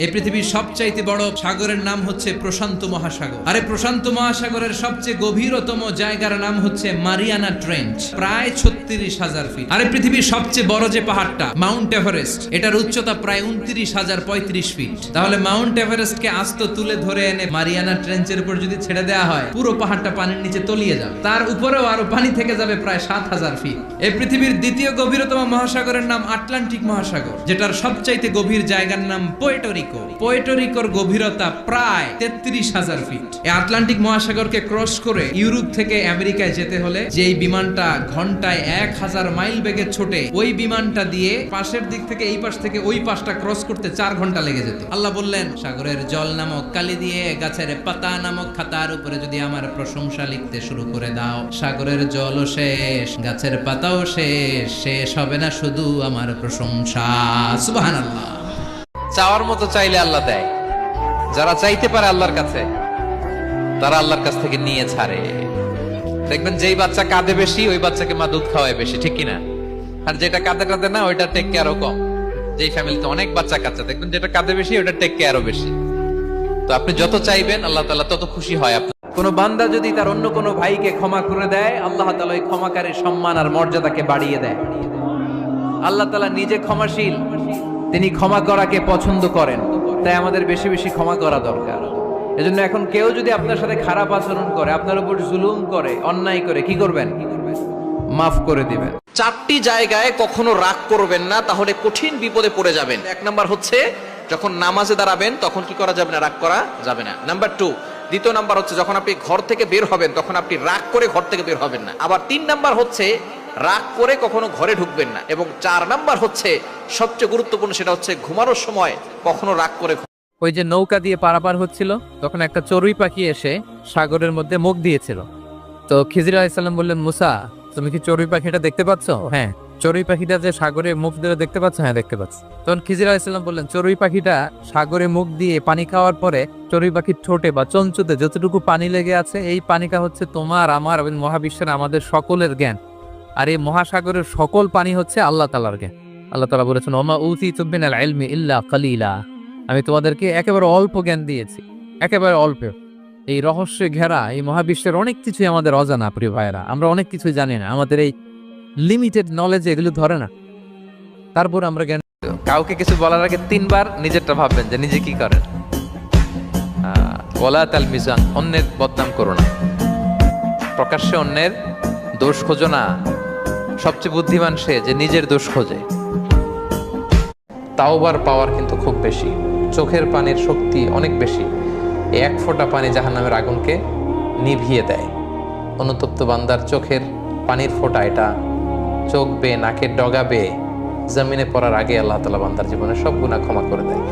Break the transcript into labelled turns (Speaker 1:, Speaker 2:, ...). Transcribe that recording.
Speaker 1: এই পৃথিবীর সবচাইতে বড় সাগরের নাম হচ্ছে প্রশান্ত মহাসাগর। আরে প্রশান্ত মহাসাগরের সবচেয়ে গভীরতম জায়গার নাম হচ্ছে মারিয়ানা ট্রেঞ্চ, প্রায় 36,000 ফিট। আরে পৃথিবীর সবচেয়ে বড় যে পাহাড়টা মাউন্ট এভারেস্ট, এটার উচ্চতা প্রায় 29,035 ফিট। তাহলে মাউন্ট এভারেস্টকে আস্ত তুলে ধরে এনে মারিয়ানা ট্রেঞ্চের উপর যদি ছেড়ে দেওয়া হয়, পুরো পাহাড়টা পানির নিচে তলিয়ে যাবে। তার উপরেও আরো পানি থেকে যাবে প্রায় 7,000 ফিট। এই পৃথিবীর দ্বিতীয় গভীরতম মহাসাগরের নাম আটলান্টিক মহাসাগর, যেটার সবচাইতে গভীর জায়গার নাম পোর্টোরিকো। পোর্টোরিকোর গভীরতা প্রায় 33,000 ফিট। এই আটলান্টিক মহাসাগরকে ক্রস করে ইউরোপ থেকে আমেরিকায় যেতে হলে যেই বিমানটা ঘন্টায় 1000 মাইল বেগে ছোটে, ওই বিমানটা দিয়ে পাশের দিক থেকে এই পাশ থেকে ওই পাশটা ক্রস করতে 4 ঘন্টা লেগে যেত। আল্লাহ বললেন, সাগরের জল নামক কালি দিয়ে গাছের পাতা নামক খাতার উপরে যদি আমার প্রশংসা লিখতে শুরু করে দাও, সাগরের জলও শেষ, গাছের পাতাও শেষ, শেষ হবে না শুধু আমার প্রশংসা। সুবহানাল্লাহ।
Speaker 2: চাওয়ার মতো চাইলে আল্লাহ দেয়। যারা চাইতে পারে আল্লাহর কাছে, তারা আল্লাহর কাছ থেকে নিয়ে ছাড়ে। দেখবেন যেই বাচ্চা কাঁদে বেশি, ওই বাচ্চাকে মা দুধ খাওয়ায় বেশি, ঠিক কিনা? আর যেটা কাঁদে না, ওইটা টেক কেয়ারও কম। যেই ফ্যামিলিতে অনেক বাচ্চা কাচ্চা, দেখবেন যেটা কাঁদে বেশি, ওইটা টেক কেয়ারও বেশি। তো আপনি যত চাইবেন আল্লাহ তাআলা তত খুশি হয় আপনার। কোন বান্দা যদি তার অন্য কোন ভাইকে ক্ষমা করে দেয়, আল্লাহ তাআলা ওই ক্ষমাকারীর সম্মান আর মর্যাদাকে বাড়িয়ে দেয়। আল্লাহ তাআলা নিজে ক্ষমাশীল, তিনি ক্ষমা করাকে পছন্দ করেন। তাই আমাদের বেশি বেশি ক্ষমা করা দরকার। এজন্য এখন কেউ যদি আপনার সাথে খারাপ আচরণ করে, আপনার উপর জুলুম করে, অন্যায় করে, কি করবেন? মাফ করে দিবেন।
Speaker 3: 4টি জায়গায় কখনো রাগ করবেন না, তাহলে কঠিন বিপদে পড়ে যাবেন। 1 নাম্বার হচ্ছে যখন নামাজে দাঁড়াবেন, তখন কি করা যাবে না? রাগ করা যাবে না। নাম্বার 2। দ্বিতীয় নাম্বার হচ্ছে যখন আপনি ঘর থেকে বের হবেন, তখন আপনি রাগ করে ঘর থেকে বের হবেন না। আবার 3 নাম্বার হচ্ছে রাগ করে কখনো ঘরে ঢুকবেন না। এবং 4 নাম্বার হচ্ছে সবচেয়ে গুরুত্বপূর্ণ, সেটা হচ্ছে ঘুমানোর সময় কখনো রাগ করে।
Speaker 2: ওই যে নৌকা দিয়ে পারাপার হচ্ছিল, তখন একটা চড়ুই পাখি এসে সাগরের মধ্যে মুখ দিয়েছিল। তো খিজির আলাইহিস সালাম বললেন, মুসা, তুমি কি চড়ুই পাখিটা দেখতে পাচ্ছ? হ্যাঁ। চড়ুই পাখিটা যে সাগরে মুখ দিয়ে দেখতে পাচ্ছ? হ্যাঁ, দেখতে পাচ্ছ। তখন খিজির আলাইহিস সালাম বললেন, চড়ুই পাখিটা সাগরে মুখ দিয়ে পানি খাওয়ার পরে চড়ুই পাখির ঠোঁটে বা চঞ্চুতে যতটুকু পানি লেগে আছে, এই পানিটা হচ্ছে তোমার, আমার এবং মহাবিশ্বের আমাদের সকলের জ্ঞান। আর এই মহাসাগরের সকল পানি হচ্ছে আল্লাহ তাআলার জ্ঞান। আল্লাহ তাআলা বলেছেন, ওমা উতিতু মিনাল ইলমি ইল্লা কালিলা, আমি তোমাদেরকে একেবারে অল্প জ্ঞান দিয়েছি, একেবারে অল্প। এই রহস্যে ঘেরা এই মহাবিশ্বের অনেক কিছুই আমাদের অজানা। প্রিয় ভাইয়েরা, আমরা অনেক কিছুই জানি না, আমাদের এই লিমিটেড নলেজ এগুলো ধরে না। তারপর আমরা জ্ঞান, কাউকে কিছু বলার আগে 3 বার নিজেরটা ভাববেন যে নিজে কি করেন। ওয়ালা তালমিজান, অন্যের বদনাম করো না, প্রকাশ্যে অন্যের দোষ খোঁজো না। সবচেয়ে বুদ্ধিমান সে যে নিজের দোষ খোঁজে। তাওবার পাওয়ার কিন্তু খুব বেশি, চোখের পানির শক্তি অনেক বেশি। 1 ফোঁটা পানি জাহান্নামের আগুনকে নিভিয়ে দেয়। অনুতপ্ত বান্দার চোখের পানির ফোঁটা, এটা চোখ বেয়ে, নাকের ডগা বেয়ে জমিনে পড়ার আগে আল্লাহ তাআলা বান্দার জীবনে সব গুনাহ ক্ষমা করে দেয়।